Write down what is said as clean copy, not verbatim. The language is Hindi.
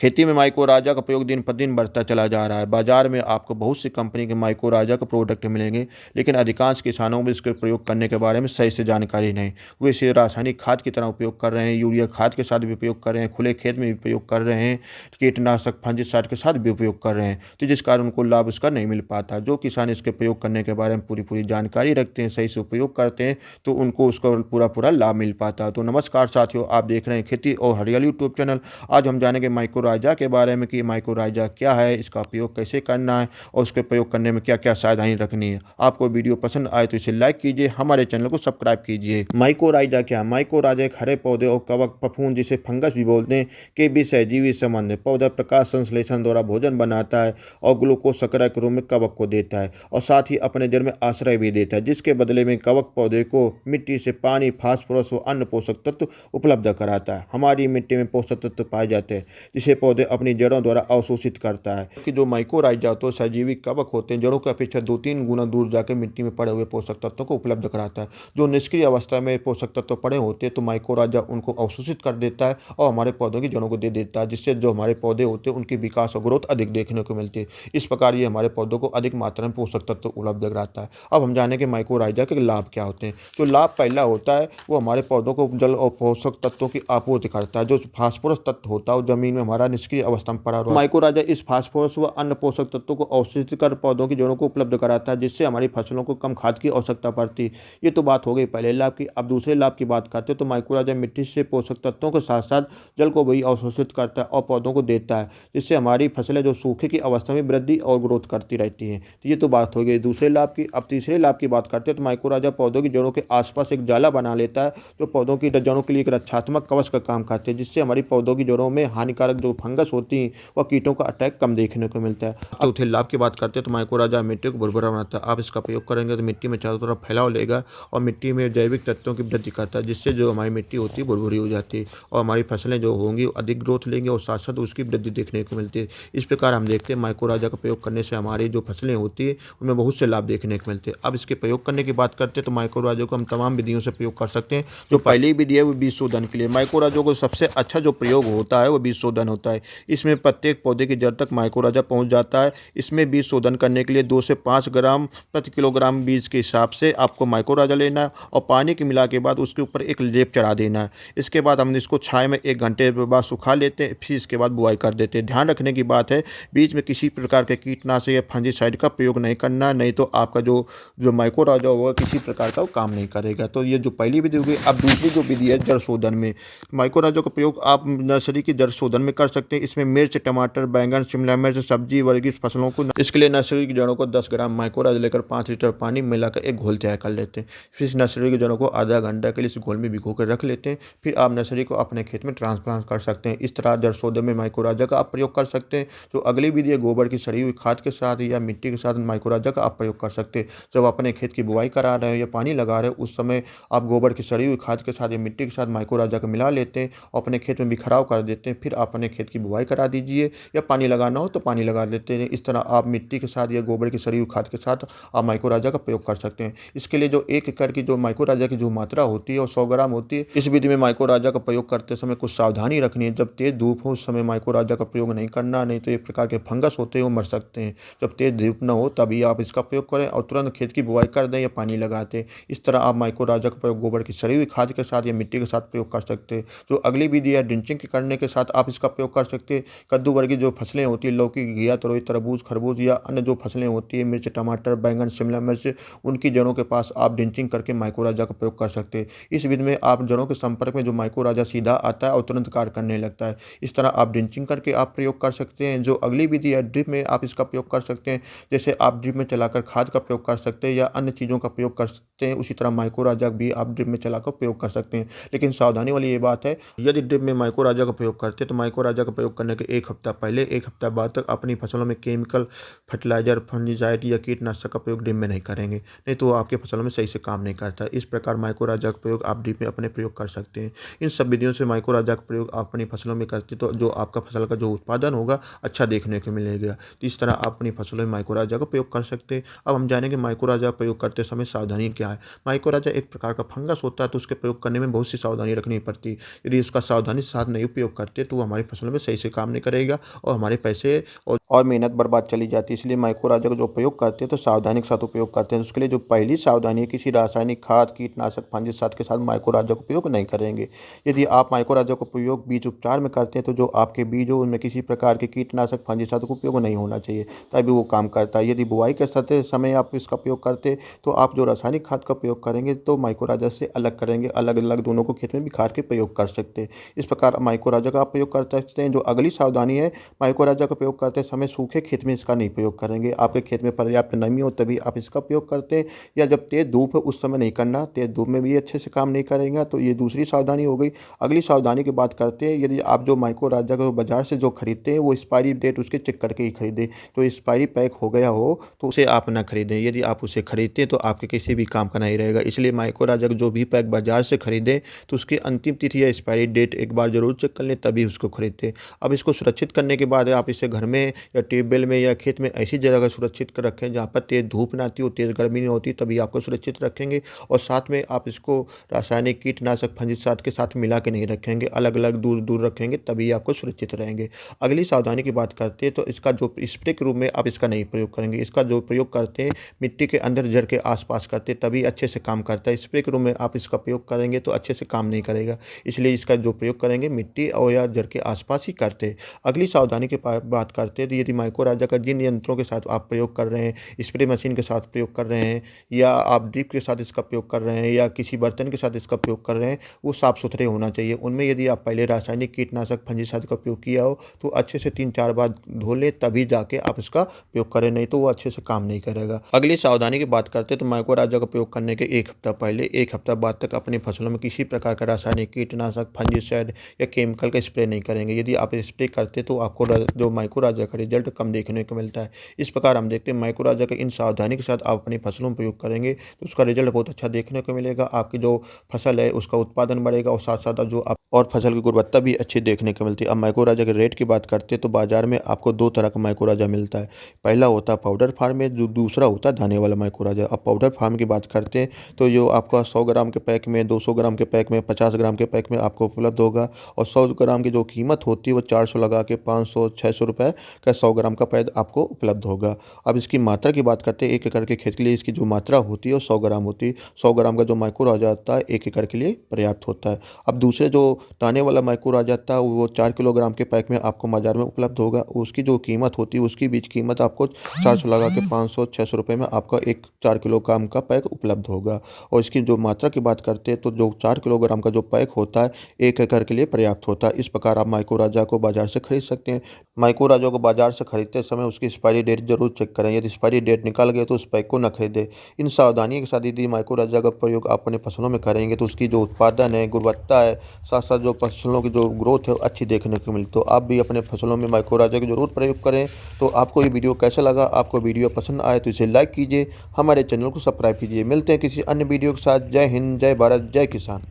खेती में माइकोराजा का प्रयोग दिन प्रतिदिन बढ़ता चला जा रहा है। बाजार में आपको बहुत सी कंपनी के माइकोराजा के प्रोडक्ट मिलेंगे, लेकिन अधिकांश किसानों में इसके प्रयोग करने के बारे में सही से जानकारी नहीं। वे इसे रासायनिक खाद की तरह उपयोग कर रहे हैं, यूरिया खाद के साथ भी उपयोग कर रहे हैं, खुले खेत में भी उपयोग कर रहे हैं, कीटनाशक फंगिसाइड के साथ भी उपयोग कर रहे हैं, तो जिस कारण उनको लाभ उसका नहीं मिल पाता। जो किसान इसके प्रयोग करने के बारे में पूरी पूरी जानकारी रखते हैं, सही से उपयोग करते हैं, तो उनको उसका पूरा पूरा लाभ मिल पाता है। तो नमस्कार साथियों, आप देख रहे हैं खेती और हरियाली यूट्यूब चैनल। आज हम जानेंगे माइकोराजा के बारे में कि माइकोराजा क्या है, इसका उपयोग कैसे करना है और उसके प्रयोग करने में क्या क्या सावधानी रखनी है। आपको वीडियो पसंद आए तो इसे लाइक कीजिए, हमारे चैनल को सब्सक्राइब कीजिए। माइकोराजा क्या है? माइकोराजा एक हरे पौधे और कवक फफूंद, जिसे फंगस भी बोलते हैं, के बीच सहजीवी संबंध है। पौधा प्रकाश संश्लेषण द्वारा भोजन बनाता है और ग्लूकोज शर्करा के रूप में कवक को देता है और साथ ही अपने जड़ में आश्रय भी देता है, जिसके बदले में कवक पौधे को मिट्टी से पानी, फास्फोरस और अन्य पोषक तत्व उपलब्ध कराता है। हमारी मिट्टी में पोषक तत्व पाए जाते हैं जिसे पौधे अपनी जड़ों द्वारा अवशोषित करता है। कि जो माइकोराजा होते हैं सजीवी कवक होते हैं, जड़ों की अपेक्षा 2-3 गुना दूर जाकर मिट्टी में पड़े हुए पोषक तत्वों को उपलब्ध कराता है। जो निष्क्रिय अवस्था में पोषक तत्व पड़े होते हैं तो माइकोराजा उनको अवशोषित कर देता है और हमारे पौधों की जड़ों को दे देता है, जिससे जो हमारे पौधे होते हैं उनकी विकास और ग्रोथ अधिक देखने को मिलती है। इस प्रकार ये हमारे पौधों को अधिक मात्रा में पोषक तत्व उपलब्ध कराता है। अब हम जानेंगे माइकोराजा के लाभ क्या होते हैं। जो लाभ पहला होता है वो हमारे पौधों को जल और पोषक तत्वों की आपूर्ति करता है। जो फास्फोरस तत्व होता है वो जमीन में हमारा निष्क्रिय अवस्था में पड़ा हुआ, माइकोराजा इस फास्फोरस व अन्य पोषक तत्वों को अवशोषित कर पौधों की जड़ों को उपलब्ध कराता है, जिससे हमारी फसलों को कम खाद की आवश्यकता पड़ती है। ये तो बात हो गई पहले लाभ की। अब दूसरे लाभ की बात करते हैं तो माइकोराजा मिट्टी से पोषक तत्वों के साथ साथ जल को भी अवशोषित करता है और पौधों को देता है, जिससे हमारी फसलें जो सूखे की अवस्था में वृद्धि और ग्रोथ करती रहती हैं। तो ये तो बात हो गई दूसरे लाभ की। अब तीसरे लाभ की बात करते हैं तो माइकोराजा पौधों की जड़ों के आसपास एक जाला बना लेता है, जो पौधों की जड़ों के लिए एक रक्षात्मक कवच का काम करते हैं, जिससे हमारी पौधों की जड़ों में हानिकारक जो फंगस होती हैं व कीटों का अटैक कम देखने को मिलता है। चौथे लाभ की बात करते हैं तो माइकोराजा मिट्टी को भुरभुरा बनाता है। आप इसका प्रयोग करेंगे तो मिट्टी में चारों तरफ फैलाव लेगा और मिट्टी में जैविक तत्वों की वृद्धि करता है, जिससे जो हमारी मिट्टी होती है भुरभुरी हो जाती है और हमारी फसलें जो होंगी अधिक ग्रोथ लेंगी और साथ साथ उसकी वृद्धि देखने को मिलती है। इस प्रकार हम देखते हैं माइकोराजा का प्रयोग करने से हमारी जो फसलें होती है उनमें बहुत से लाभ देखने को मिलते हैं। अब इसके प्रयोग करने की बात करते हैं तो माइकोराजा को हम तमाम विधियों से प्रयोग कर सकते हैं। जो पहली विधि है वो बीज शोधन के लिए। माइकोराजा को सबसे अच्छा जो प्रयोग होता है वो बीज शोधन होता है। इसमें प्रत्येक पौधे की जड़ तक माइकोराजा पहुंच जाता है। इसमें बीज शोधन करने के लिए 2 से 5 ग्राम प्रति किलोग्राम बीज के हिसाब से आपको माइकोराजा लेना है और पानी की मिला के बाद उसके ऊपर एक लेप चढ़ा देना है। इसके बाद हम इसको छाया में 1 घंटे बाद सुखा लेते हैं, फिर इसके बाद बुआई कर देते हैं। ध्यान रखने की बात है बीज में किसी प्रकार के कीटनाशक या फंगिसाइड का प्रयोग नहीं करना, नहीं तो आपका जो जो माइकोराजा होगा किसी प्रकार का वो काम नहीं करेगा। तो ये जो पहली विधि होगी। अब दूसरी जो विधि है जड़ शोधन में। माइकोराजा का प्रयोग आप नर्सरी की जड़ शोधन में कर सकते हैं। इसमें मिर्च, टमाटर, बैंगन, शिमला मिर्च, सब्जी वर्गीय फसलों को, इसके लिए नर्सरी की जड़ों को 10 ग्राम माइकोराजा लेकर 5 लीटर पानी मिलाकर एक घोल तैयार कर लेते हैं। फिर इस नर्सरी की जड़ों को आधा घंटा के लिए इस घोल में भिगो कर रख लेते हैं। फिर आप नर्सरी को अपने खेत में ट्रांसप्लांट कर सकते हैं। इस तरह जड़ शोधन में माइकोराजा का आप प्रयोग कर सकते हैं। जो अगली विधि है गोबर की सड़ी हुई खाद के साथ या मिट्टी के साथ माइकोराजा का आप प्रयोग कर सकते हैं। जब अपने खेत की बुआई करा रहे हो या पानी लगा रहे हो उस समय आप गोबर की सड़ी हुई खाद के साथ या मिट्टी के साथ माइकोराजा को मिला लेते हैं और अपने खेत में बिखराव कर देते हैं। फिर अपने खेत की बुआई करा दीजिए या पानी लगाना हो तो पानी लगा लेते हैं। इस तरह आप मिट्टी के साथ या गोबर की सड़ी हुई खाद के साथ आप माइकोराजा का प्रयोग कर सकते हैं। इसके लिए जो 1 एकड़ की जो माइकोराजा की जो मात्रा होती है वो 100 ग्राम होती है। इस विधि में माइकोराजा का प्रयोग करते समय कुछ सावधानी रखनी है। जब तेज धूप हो उस समय माइकोराजा का प्रयोग नहीं करना, नहीं तो एक प्रकार के फंगस होते हैं वो मर सकते हैं। जब तेज धूप न हो तभी आप इसका प्रयोग करें और तुरंत खेत की बुआई कर दें या पानी लगा दें। इस तरह आप माइकोराजा का प्रयोग गोबर की सड़ी हुई खाद के साथ या मिट्टी के साथ प्रयोग कर सकते हैं। जो अगली विधि है ड्रिंचिंग करने के साथ आप इसका प्रयोग कर सकते हैं। कद्दू वर्गीय जो फसलें होती है, लौकी, घिया, तरोई, तरबूज, खरबूज या अन्य जो फसलें होती है, मिर्च, टमाटर, बैंगन, शिमला मिर्च, उनकी जड़ों के पास आप ड्रिंचिंग करके माइकोराजा का प्रयोग कर सकते हैं। इस विधि में आप जड़ों के संपर्क में जो माइकोराजा सीधा आता है और तुरंत कार्य करने लगता है। इस तरह आप ड्रिंचिंग करके आप प्रयोग कर सकते हैं। जो अगली विधि है ड्रिप में आप इसका प्रयोग कर सकते हैं। जैसे आप ड्रिप में चलाकर खाद का प्रयोग कर सकते हैं या अन्य चीज़ों का प्रयोग कर सकते हैं, उसी तरह माइकोराजा भी आप ड्रिप में चलाकर प्रयोग कर सकते हैं। लेकिन सावधानी वाली ये बात है, यदि ड्रिप में माइकोराजा का प्रयोग करते हैं तो माइकोराजा का प्रयोग करने के 1 हफ्ता पहले 1 हफ्ता बाद तक अपनी फसलों में केमिकल फर्टिलाइजर, फंगिसाइड या कीटनाशक का प्रयोग ड्रिप में नहीं करेंगे, नहीं तो आपके फसलों में सही से काम नहीं करता। इस प्रकार माइकोराजा का प्रयोग आप ड्रिप में अपने प्रयोग कर सकते हैं। इन सब विधियों से माइकोराजा का प्रयोग आप अपनी फसलों में करते तो जो आपका फसल का जो उत्पादन होगा अच्छा देखने को मिलेगा। तो इस तरह आप अपनी फसलों में माइकोराजा का प्रयोग कर सकते हैं। अब हम जानेंगे माइकोराजा का प्रयोग करते समय सावधानी क्या है। माइकोराजा एक प्रकार का फंगस होता है तो उसके प्रयोग करने में बहुत सी सावधानी रखनी पड़ती है। यदि उसका सावधानी के साथ नहीं उपयोग करते तो वो हमारी फसलों में में सही से काम नहीं करेगा और हमारे पैसे और मेहनत बर्बाद चली जाती है। इसलिए माइक्रो राजा का जो उपयोग करते हैं तो सावधानी के साथ उपयोग करते हैं। उसके लिए जो पहली सावधानी है, किसी रासायनिक खाद, कीटनाशक, फंगिसाइड के साथ माइक्रो राजा का उपयोग नहीं करेंगे। यदि आप माइक्रो राजा का उपयोग बीज उपचार में करते हैं तो जो आपके बीज हो उनमें किसी प्रकार के कीटनाशक, फंगिसाइड का उपयोग नहीं होना चाहिए, तभी वो काम करता है। यदि बुआई के समय आप इसका उपयोग करते तो आप जो रासायनिक खाद का उपयोग करेंगे तो माइक्रो राजा से अलग करेंगे, अलग अलग दोनों को खेत में बिखार के प्रयोग कर सकते हैं। इस प्रकार माइक्रो राजा का आप प्रयोग कर सकते हैं। जो अगली सावधानी है, माइक्रो राजा का प्रयोग करते समय सूखे खेत में इसका नहीं प्रयोग करेंगे। आपके खेत में पर्याप्त नमी हो तभी आप इसका प्रयोग करते हैं, या जब तेज धूप है उस समय नहीं करना। तेज धूप में भी अच्छे से काम नहीं करेगा। तो ये दूसरी सावधानी हो गई। अगली सावधानी की बात करते हैं, यदि आप जो माइक्रो राजा को बाजार से जो खरीदते हैं वो एक्सपायरी डेट उसके चेक करके ही खरीदें। तो एक्सपायरी पैक हो गया हो तो उसे आप ना खरीदें। यदि आप उसे खरीदते हैं तो आपके किसी भी काम का नहीं रहेगा। इसलिए माइक्रो राजा का जो भी पैक बाजार से खरीदें तो उसकी अंतिम तिथि या एक्सपायरी डेट एक बार जरूर चेक कर लें, तभी उसको खरीदते। अब इसको सुरक्षित करने के बाद आप इसे घर में या ट्यूबवेल में या खेत में ऐसी जगह सुरक्षित कर रखें जहाँ पर तेज धूप ना आती हो, तेज गर्मी नहीं होती, तभी आपको सुरक्षित रखेंगे। और साथ में आप इसको रासायनिक कीटनाशक, फंगिसाइड के साथ मिला के नहीं रखेंगे, अलग अलग दूर दूर रखेंगे, तभी आपको सुरक्षित रहेंगे। अगली सावधानी की बात करते हैं तो इसका जो स्प्रे के रूप में आप इसका नहीं प्रयोग करेंगे। इसका जो प्रयोग करते हैं मिट्टी के अंदर, जड़ के आसपास करते हैं, तभी अच्छे से काम करता है। स्प्रे के रूप में आप इसका प्रयोग करेंगे तो अच्छे से काम नहीं करेगा। इसलिए इसका जो प्रयोग करेंगे मिट्टी और या जड़ के आसपास ही करते हैं। अगली सावधानी की बात करते हैं तो यदि माइक्रो राजा का जिन यंत्रों के साथ आप प्रयोग कर रहे हैं, स्प्रे मशीन के साथ प्रयोग कर रहे हैं, या आप ड्रिप के साथ इसका प्रयोग कर रहे हैं, या किसी बर्तन के साथ इसका प्रयोग कर रहे हैं, वो साफ सुथरे होना चाहिए। उनमें यदि आप पहले रासायनिक कीटनाशक, फंगिसाइड का प्रयोग किया हो तो अच्छे से 3-4 बार धो लें, तभी जाके आप इसका प्रयोग करें, नहीं तो वो अच्छे से काम नहीं करेगा। अगली सावधानी की बात करते हैं तो माइक्रो राजा का प्रयोग करने के 1 हफ्ता पहले 1 हफ्ता बाद तक अपनी फसलों में किसी प्रकार का रासायनिक कीटनाशक, फंगिसाइड या केमिकल का स्प्रे नहीं करेंगे। यदि आप स्प्रे करते तो आपको जो माइक्रो राजा का रिजल्ट कम देखने को मिलता है। इस प्रकार हम देखते हैं माइक्रो राजा के इन सावधानी के साथ आप अपनी फसलों में प्रयोग करेंगे तो उसका रिजल्ट बहुत अच्छा देखने को मिलेगा। आपकी जो फसल है उसका उत्पादन बढ़ेगा और साथ साथ जो आप और फसल की गुणवत्ता भी अच्छी देखने को मिलती है। अब माइक्रो राजा के रेट की बात करते हैं तो बाजार में आपको 2 तरह का माइक्रो राजा मिलता है। पहला होता है पाउडर फार्म में, जो दूसरा होता है दाने वाला माइक्रो राजा। अब पाउडर फार्म की बात करते हैं तो जो आपका 100 ग्राम के पैक में, 200 ग्राम के पैक में, 50 ग्राम के पैक में आपको उपलब्ध होगा। और 100 ग्राम की जो कीमत होती है वो 400 लगा के 500-600 रुपये का 100 ग्राम का पैक आपको उपलब्ध होगा। अब इसकी मात्रा की बात करते हैं, 1 एकड़ के खेत के लिए इसकी जो मात्रा होती है वो 100 ग्राम होती है। 100 ग्राम का जो माइक्रो राजा आता है 1 एकड़ के लिए पर्याप्त होता है। अब दूसरे जो दाने वाला माइक्रो राजा आता है वो 4 किलोग्राम के पैक में आपको बाजार में उपलब्ध होगा। उसकी जो कीमत होती है उसकी बीच कीमत आपको 400 लगा के 500-600 रुपये में आपका एक 4 किलोग्राम का पैक उपलब्ध होगा। और इसकी जो मात्रा की बात करते हैं तो जो 4 किलोग्राम का जो पैक होता है 1 एकड़ के लिए पर्याप्त होता है। इस प्रकार आप माइक्रो राजा को बाजार से खरीद सकते हैं। माइक्रो राजा को बाजार से खरीदते समय उसकी एक्सपायरी डेट जरूर चेक करें। यदि एक्सपायरी डेट निकल गई तो उस पैक को न खरीदें। इन सावधानियों के साथ यदि माइक्रो राजा का प्रयोग आप अपने फसलों में करेंगे तो उसकी जो उत्पादन है, गुणवत्ता है, साथ साथ जो फसलों की जो ग्रोथ है अच्छी देखने को मिलती। तो आप भी अपने फसलों में माइक्रो राजा का जरूर प्रयोग करें। तो आपको ये वीडियो कैसा लगा? आपको वीडियो पसंद आए तो इसे लाइक कीजिए, हमारे चैनल को सब्सक्राइब कीजिए। मिलते हैं किसी अन्य वीडियो के साथ। जय हिंद, जय भारत, जय किसान।